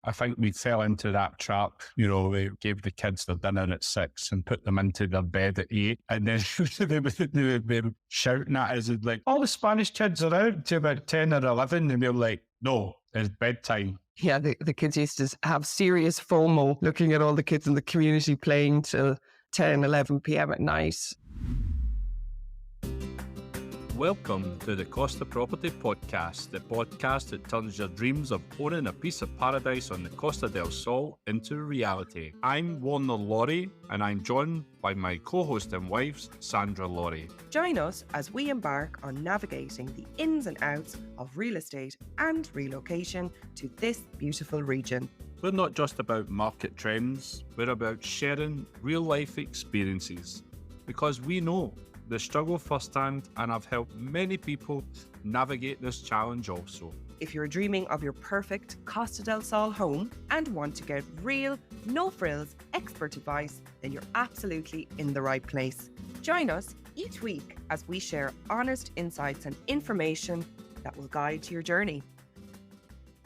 I think we fell into that trap. We gave the kids their dinner at 6 and put them into their bed at 8. And then they would be shouting at us like, all the Spanish kids are out to about 10 or 11. And we were like, no, it's bedtime. Yeah, the kids used to have serious FOMO looking at all the kids in the community playing till 10, 11 p.m. at night. Welcome to the Costa Property Podcast, the podcast that turns your dreams of owning a piece of paradise on the Costa del Sol into reality. I'm Warner Laurie, and I'm joined by my co-host and wife, Sandra Laurie. Join us as we embark on navigating the ins and outs of real estate and relocation to this beautiful region. We're not just about market trends, we're about sharing real-life experiences, because we know the struggle firsthand, and I've helped many people navigate this challenge also. If you're dreaming of your perfect Costa del Sol home and want to get real, no-frills, expert advice, then you're absolutely in the right place. Join us each week as we share honest insights and information that will guide your journey.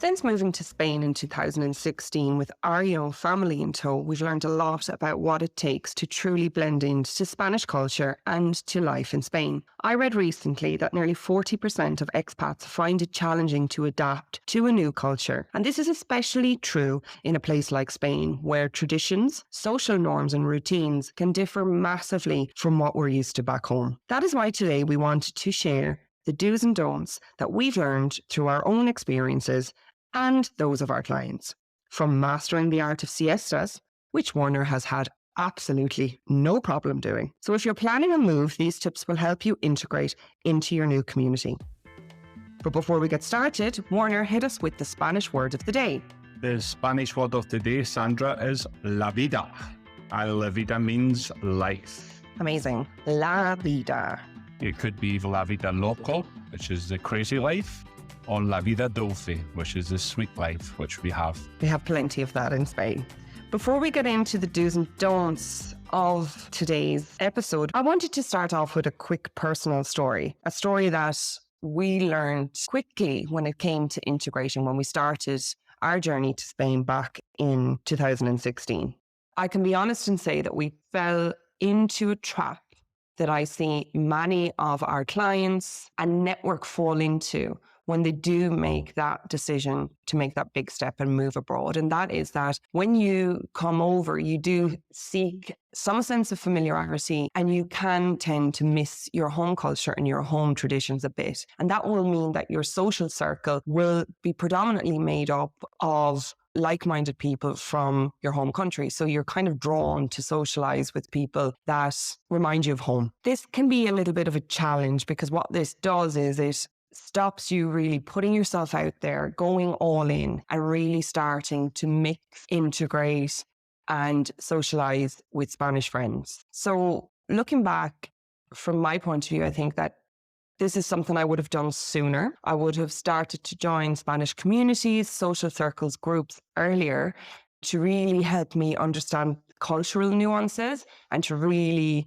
Since moving to Spain in 2016 with our young family in tow, we've learned a lot about what it takes to truly blend into Spanish culture and to life in Spain. I read recently that nearly 40% of expats find it challenging to adapt to a new culture. And this is especially true in a place like Spain, where traditions, social norms and routines can differ massively from what we're used to back home. That is why today we wanted to share the do's and don'ts that we've learned through our own experiences and those of our clients. From mastering the art of siestas, which Warner has had absolutely no problem doing. So if you're planning a move, these tips will help you integrate into your new community. But before we get started, Warner, hit us with the Spanish word of the day. The Spanish word of the day, Sandra, is la vida. And la vida means life. Amazing. La vida. It could be la vida loco, which is the crazy life, or la vida dulce, which is the sweet life, which we have. We have plenty of that in Spain. Before we get into the do's and don'ts of today's episode, I wanted to start off with a quick personal story, a story that we learned quickly when it came to integration when we started our journey to Spain back in 2016. I can be honest and say that we fell into a trap that I see many of our clients and network fall into when they do make that decision to make that big step and move abroad. And that is that when you come over, you do seek some sense of familiarity and you can tend to miss your home culture and your home traditions a bit. And that will mean that your social circle will be predominantly made up of like-minded people from your home country. So you're kind of drawn to socialize with people that remind you of home. This can be a little bit of a challenge because what this does is it stops you really putting yourself out there, going all in and really starting to mix, integrate and socialize with Spanish friends. So looking back from my point of view, I think that this is something I would have done sooner. I would have started to join Spanish communities, social circles, groups earlier to really help me understand cultural nuances and to really,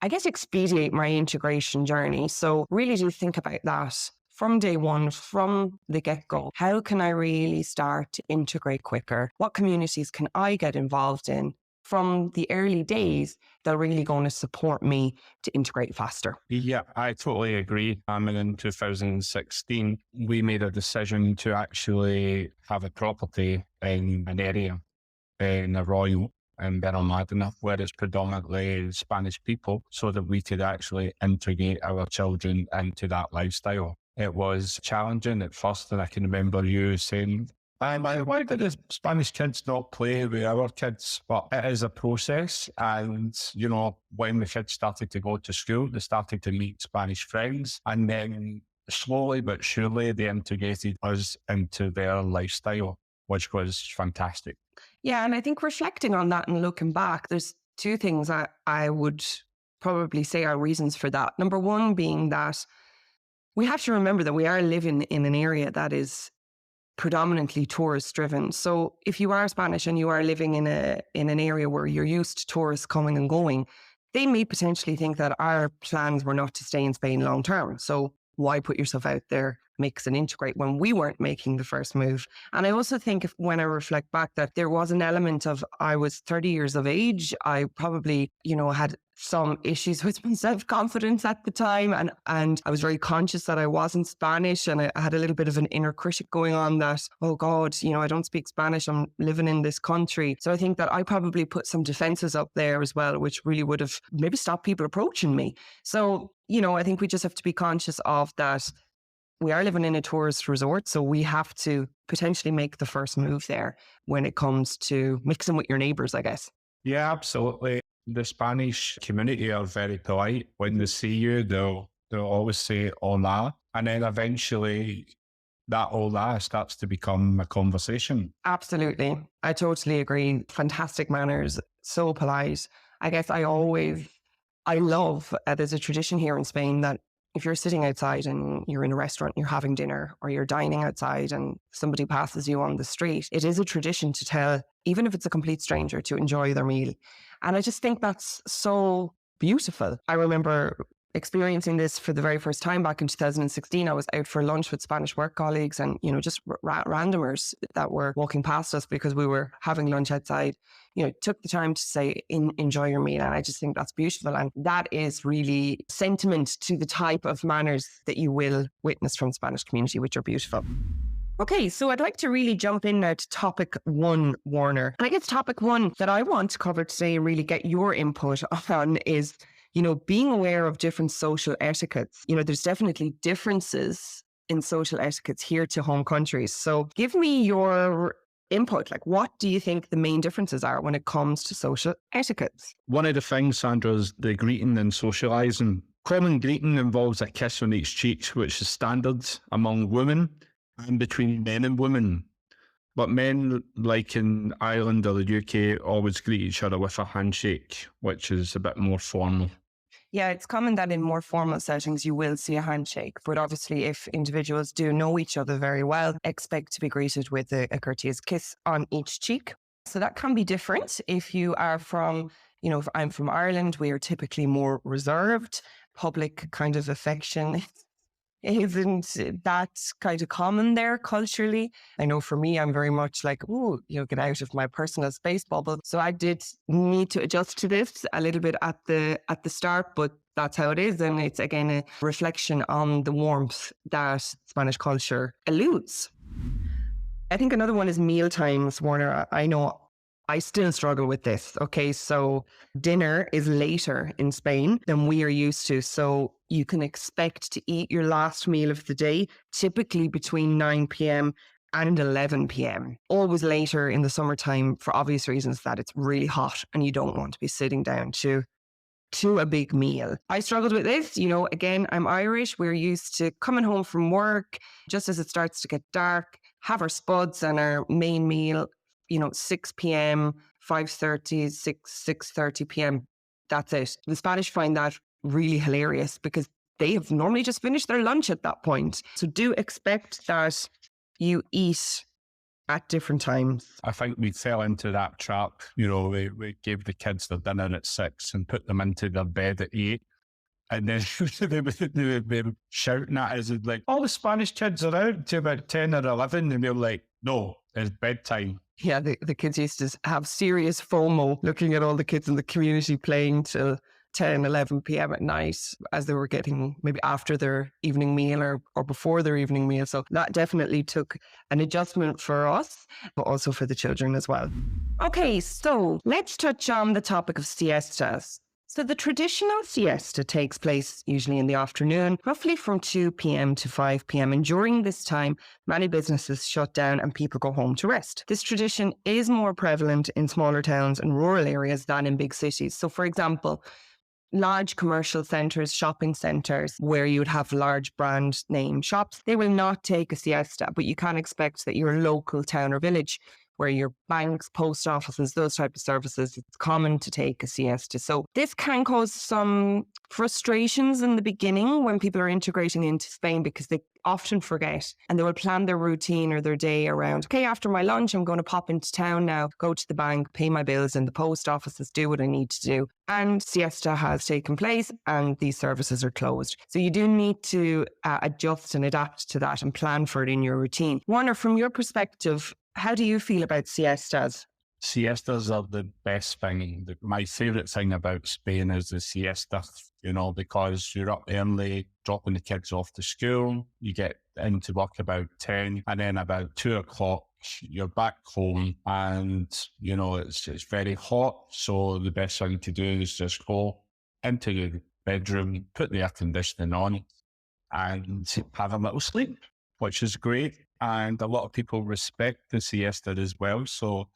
I guess, expedite my integration journey. So really do think about that from day one, from the get-go. How can I really start to integrate quicker? What communities can I get involved in from the early days that are really going to support me to integrate faster? Yeah, I totally agree. And in 2016, we made a decision to actually have a property in an area in Arroyo in Benalmádena, where it's predominantly Spanish people, so that we could actually integrate our children into that lifestyle. It was challenging at first, and I can remember you saying, why did the Spanish kids not play with our kids? But it is a process. And, when the kids started to go to school, they started to meet Spanish friends. And then slowly but surely, they integrated us into their lifestyle, which was fantastic. Yeah, and I think reflecting on that and looking back, there's two things I would probably say are reasons for that. Number one being that we have to remember that we are living in an area that is predominantly tourist driven. So if you are Spanish and you are living in an area where you're used to tourists coming and going, they may potentially think that our plans were not to stay in Spain long term. So why put yourself out there mix and integrate when we weren't making the first move. And I also think when I reflect back that there was an element of, I was 30 years of age. I probably, had some issues with my self-confidence at the time. And I was very conscious that I wasn't Spanish. And I had a little bit of an inner critic going on that, oh God, I don't speak Spanish. I'm living in this country. So I think that I probably put some defenses up there as well, which really would have maybe stopped people approaching me. So, I think we just have to be conscious of that. We are living in a tourist resort, so we have to potentially make the first move there when it comes to mixing with your neighbours, I guess. Yeah, absolutely. The Spanish community are very polite. When they see you, they'll always say hola. And then eventually that hola starts to become a conversation. Absolutely. I totally agree. Fantastic manners, so polite. I guess I love, there's a tradition here in Spain that if you're sitting outside and you're in a restaurant, you're having dinner, or you're dining outside and somebody passes you on the street, it is a tradition to tell, even if it's a complete stranger, to enjoy their meal. And I just think that's so beautiful. I remember experiencing this for the very first time back in 2016. I was out for lunch with Spanish work colleagues and, just randomers that were walking past us because we were having lunch outside, took the time to say, enjoy your meal. And I just think that's beautiful. And that is really sentiment to the type of manners that you will witness from the Spanish community, which are beautiful. Okay, so I'd like to really jump in now to topic one, Warner. And I guess topic one that I want to cover today and really get your input on is, being aware of different social etiquettes. There's definitely differences in social etiquettes here to home countries. So give me your input. Like, what do you think the main differences are when it comes to social etiquettes? One of the things, Sandra, is the greeting and socialising. Common greeting involves a kiss on each cheek, which is standard among women and between men and women. But men, like in Ireland or the UK, always greet each other with a handshake, which is a bit more formal. Yeah, it's common that in more formal settings you will see a handshake. But obviously, if individuals do know each other very well, expect to be greeted with a courteous kiss on each cheek. So that can be different. If you are from, if I'm from Ireland, we are typically more reserved. Public kind of affection isn't that kind of common there culturally. I know for me, I'm very much like, get out of my personal space bubble. So I did need to adjust to this a little bit at the start, but that's how it is. And it's again a reflection on the warmth that Spanish culture alludes. I think another one is meal times, Warner. I know I still struggle with this. Okay, so dinner is later in Spain than we are used to. So you can expect to eat your last meal of the day, typically between 9 p.m. and 11 p.m. Always later in the summertime for obvious reasons that it's really hot and you don't want to be sitting down to a big meal. I struggled with this. Again, I'm Irish. We're used to coming home from work just as it starts to get dark, have our spuds and our main meal, 6 p.m., 5:30, 6:30 p.m. That's it. The Spanish find that really hilarious because they have normally just finished their lunch at that point. So do expect that you eat at different times. I think we fell into that trap. We gave the kids their dinner at 6 and put them into their bed at 8. And then they would be shouting at us like, all the Spanish kids are out to about 10 or 11. And we were like, no, it's bedtime. Yeah, the kids used to have serious FOMO looking at all the kids in the community playing till 10, 11 p.m. at night as they were getting maybe after their evening meal or before their evening meal. So that definitely took an adjustment for us, but also for the children as well. Okay, so let's touch on the topic of siestas. So the traditional siesta takes place usually in the afternoon, roughly from 2 p.m. to 5 p.m. And during this time, many businesses shut down and people go home to rest. This tradition is more prevalent in smaller towns and rural areas than in big cities. So for example, large commercial centres, shopping centres, where you would have large brand name shops, they will not take a siesta, but you can expect that your local town or village where your banks, post offices, those type of services, it's common to take a siesta. So this can cause some frustrations in the beginning when people are integrating into Spain, because they often forget and they will plan their routine or their day around, okay, after my lunch, I'm going to pop into town now, go to the bank, pay my bills in the post offices, do what I need to do. And siesta has taken place and these services are closed. So you do need to adjust and adapt to that and plan for it in your routine. Warner, from your perspective, how do you feel about siestas? Siestas are the best thing. My favourite thing about Spain is the siesta, because you're up early, dropping the kids off to school, you get into work about 10, and then about 2 o'clock, you're back home, and, it's very hot. So the best thing to do is just go into your bedroom, put the air conditioning on, and have a little sleep, which is great. And a lot of people respect the siesta as well. So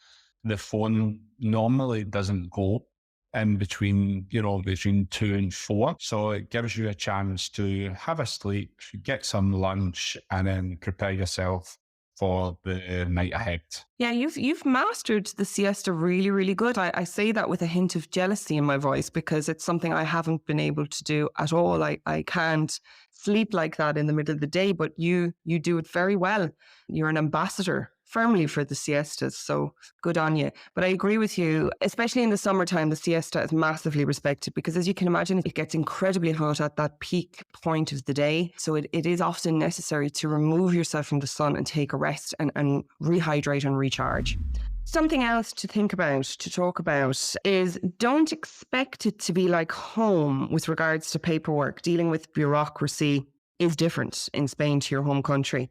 the phone normally doesn't go in between 2 and 4. So it gives you a chance to have a sleep, get some lunch, and then prepare yourself for the night ahead. Yeah, you've mastered the siesta really, really good. I say that with a hint of jealousy in my voice, because it's something I haven't been able to do at all. I can't sleep like that in the middle of the day, but you do it very well. You're an ambassador firmly for the siestas, so good on you. But I agree with you, especially in the summertime, the siesta is massively respected, because as you can imagine, it gets incredibly hot at that peak point of the day. So it is often necessary to remove yourself from the sun and take a rest and rehydrate and recharge. Something else to think about, to talk about, is don't expect it to be like home with regards to paperwork. Dealing with bureaucracy is different in Spain to your home country.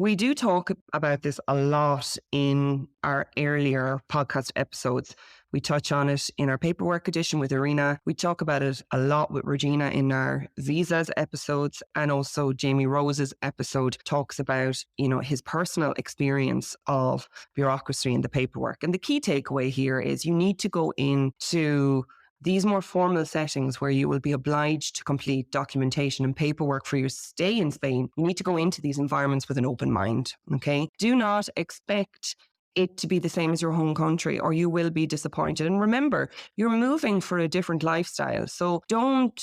We do talk about this a lot in our earlier podcast episodes. We touch on it in our paperwork edition with Irina. We talk about it a lot with Regina in our visas episodes, and also Jamie Rose's episode talks about, his personal experience of bureaucracy and the paperwork. And the key takeaway here is you need to go into these more formal settings where you will be obliged to complete documentation and paperwork for your stay in Spain. You need to go into these environments with an open mind, okay? Do not expect it to be the same as your home country, or you will be disappointed. And remember, you're moving for a different lifestyle. So don't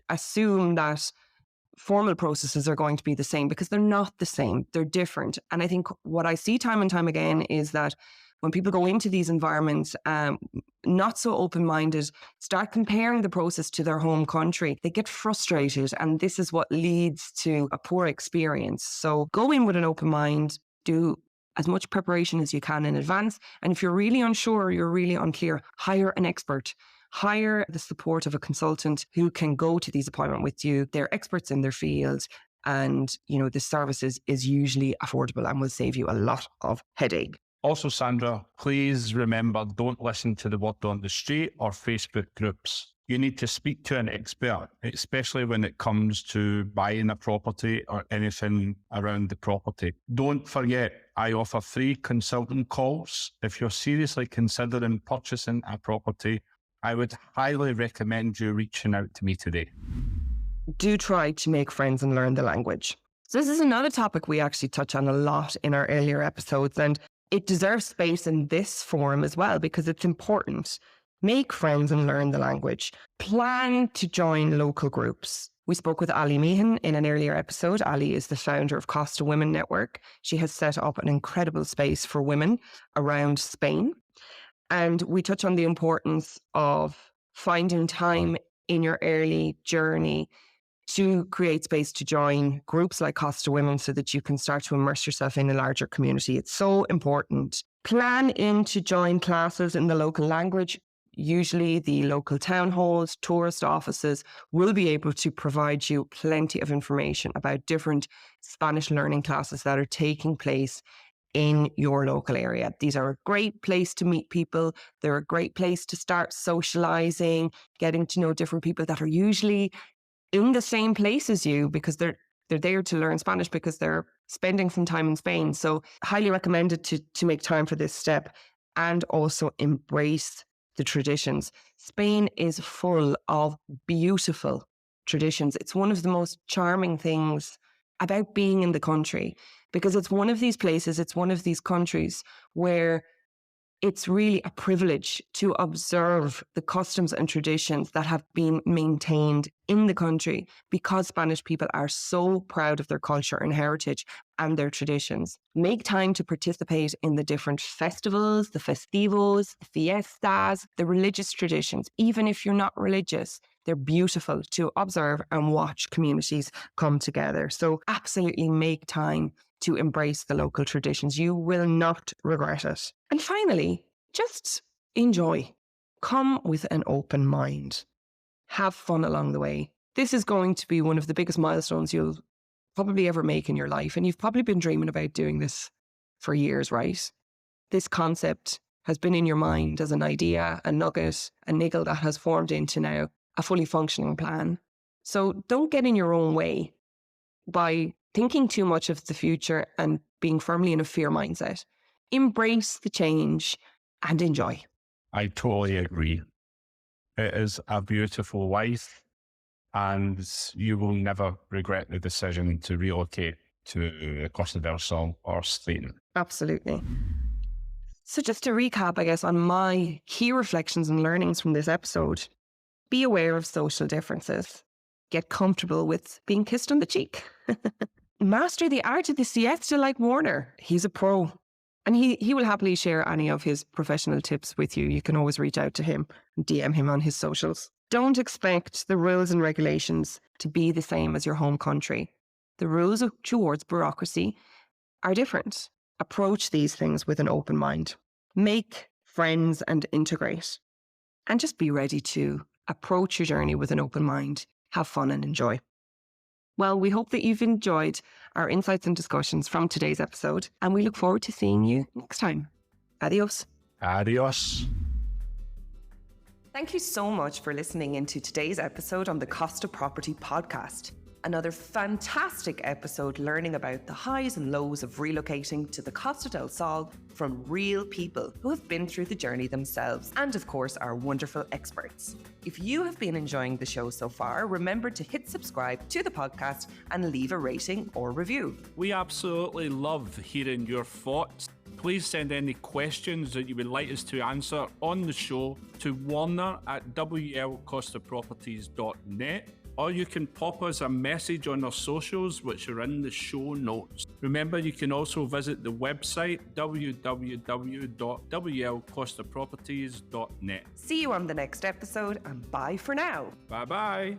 assume that formal processes are going to be the same, because they're not the same. They're different. And I think what I see time and time again is that when people go into these environments, not so open-minded, start comparing the process to their home country, they get frustrated, and this is what leads to a poor experience. So go in with an open mind, do as much preparation as you can in advance. And if you're really unsure, you're really unclear, hire an expert. Hire the support of a consultant who can go to these appointments with you. They're experts in their field, and the service is usually affordable and will save you a lot of headache. Also, Sandra, please remember, don't listen to the word on the street or Facebook groups. You need to speak to an expert, especially when it comes to buying a property or anything around the property. Don't forget, I offer free consultant calls. If you're seriously considering purchasing a property, I would highly recommend you reaching out to me today. Do try to make friends and learn the language. So this is another topic we actually touch on a lot in our earlier episodes, and it deserves space in this forum as well, because it's important. Make friends and learn the language. Plan to join local groups. We spoke with Ali Meehan in an earlier episode. Ali is the founder of Costa Women Network. She has set up an incredible space for women around Spain. And we touch on the importance of finding time in your early journey to create space to join groups like Costa Women so that you can start to immerse yourself in a larger community. It's so important. Plan in to join classes in the local language. Usually the local town halls, tourist offices will be able to provide you plenty of information about different Spanish learning classes that are taking place in your local area. These are a great place to meet people. They're a great place to start socializing, getting to know different people that are usually in the same place as you, because they're there to learn Spanish because they're spending some time in Spain. So highly recommended to make time for this step, and also embrace the traditions. Spain is full of beautiful traditions. It's one of the most charming things about being in the country, because it's one of these places, it's one of these countries where It's really a privilege to observe the customs and traditions that have been maintained in the country because Spanish people are so proud of their culture and heritage and their traditions. Make time to participate in the different festivals, the festivos, the fiestas, the religious traditions. Even if you're not religious, they're beautiful to observe and watch communities come together. So absolutely make time to embrace the local traditions. You will not regret it. And finally, just enjoy. Come with an open mind. Have fun along the way. This is going to be one of the biggest milestones you'll probably ever make in your life. And you've probably been dreaming about doing this for years, right? This concept has been in your mind as an idea, a nugget, a niggle that has formed into now a fully functioning plan. So don't get in your own way by thinking too much of the future and being firmly in a fear mindset. Embrace the change and enjoy. I totally agree. It is a beautiful life, and you will never regret the decision to relocate to Costa del Sol or Spain. Absolutely. So just to recap, I guess, on my key reflections and learnings from this episode, be aware of social differences. Get comfortable with being kissed on the cheek. Master the art of the siesta like Warner. He's a pro. And he will happily share any of his professional tips with you. You can always reach out to him and DM him on his socials. Don't expect the rules and regulations to be the same as your home country. The rules towards bureaucracy are different. Approach these things with an open mind. Make friends and integrate. And just be ready to approach your journey with an open mind. Have fun and enjoy. Well, we hope that you've enjoyed our insights and discussions from today's episode, and we look forward to seeing you next time. Adios. Adios. Thank you so much for listening into today's episode on the Costa Property Podcast. Another fantastic episode learning about the highs and lows of relocating to the Costa del Sol from real people who have been through the journey themselves, and of course our wonderful experts. If you have been enjoying the show so far, remember to hit subscribe to the podcast and leave a rating or review. We absolutely love hearing your thoughts. Please send any questions that you would like us to answer on the show to warner@wlcostaproperties.net, or you can pop us a message on our socials, which are in the show notes. Remember, you can also visit the website www.wlcostaproperties.net. See you on the next episode, and bye for now. Bye-bye.